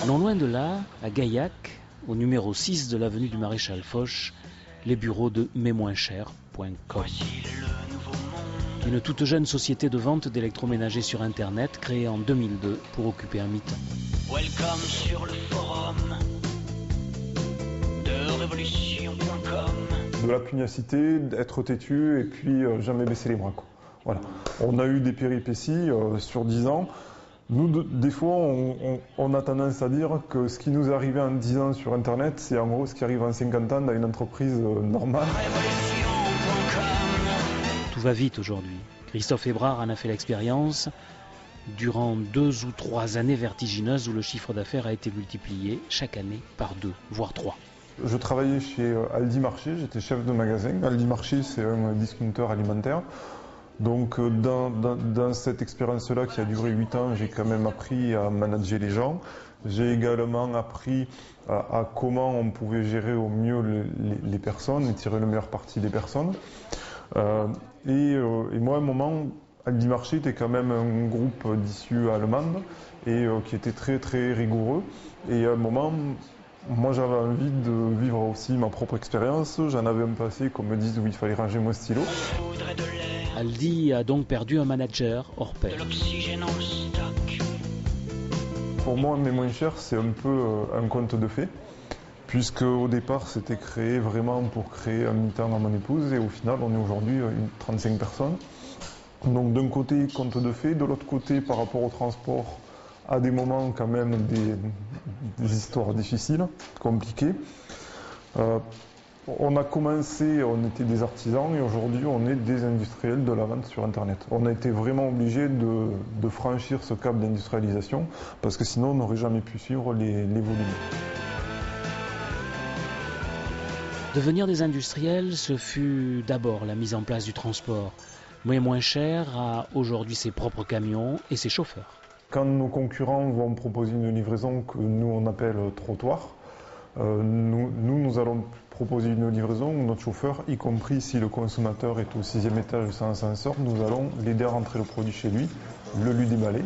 Non loin de là, à Gaillac, au numéro 6 de l'avenue du Maréchal Foch, les bureaux de MaisMoinsCher.com. Une toute jeune société de vente d'électroménager sur Internet créée en 2002 pour occuper un mi-temps. Welcome sur le forum de révolution.com. De la pugnacité, d'être têtu et puis jamais baisser les bras, quoi. Voilà. On a eu des péripéties sur 10 ans. Nous, des fois, on a tendance à dire que ce qui nous est arrivé en 10 ans sur Internet, c'est en gros ce qui arrive en 50 ans dans une entreprise normale. Tout va vite aujourd'hui. Christophe Hébrard en a fait l'expérience durant 2 ou 3 années vertigineuses où le chiffre d'affaires a été multiplié chaque année par 2, voire 3. Je travaillais chez Aldi Marché, j'étais chef de magasin. Aldi Marché, c'est un discounter alimentaire. Donc dans cette expérience-là qui a duré 8 ans, j'ai quand même appris à manager les gens. J'ai également appris à comment on pouvait gérer au mieux les personnes et tirer le meilleur parti des personnes. Et moi, à un moment, Aldi Marché était quand même un groupe d'issus allemandes et qui était très très rigoureux. Et à un moment, moi j'avais envie de vivre aussi ma propre expérience. J'en avais un passé, comme me disent, où il fallait ranger mon stylo. Aldi a donc perdu un manager hors pair. Pour moi, Mais Moins Cher, c'est un peu un conte de fées, puisque au départ, c'était créé vraiment pour créer un mi-temps à mon épouse, et au final, on est aujourd'hui 35 personnes. Donc d'un côté, conte de fées, de l'autre côté, par rapport au transport, à des moments quand même des histoires difficiles, compliquées. On a commencé, on était des artisans et aujourd'hui on est des industriels de la vente sur Internet. On a été vraiment obligé de franchir ce cap d'industrialisation parce que sinon on n'aurait jamais pu suivre les volumes. Devenir des industriels, ce fut d'abord la mise en place du transport. Mais Moins Cher a aujourd'hui ses propres camions et ses chauffeurs. Quand nos concurrents vont proposer une livraison que nous on appelle trottoir, nous allons proposer une livraison où notre chauffeur, y compris si le consommateur est au 6e étage sans ascenseur, nous allons l'aider à rentrer le produit chez lui, le lui déballer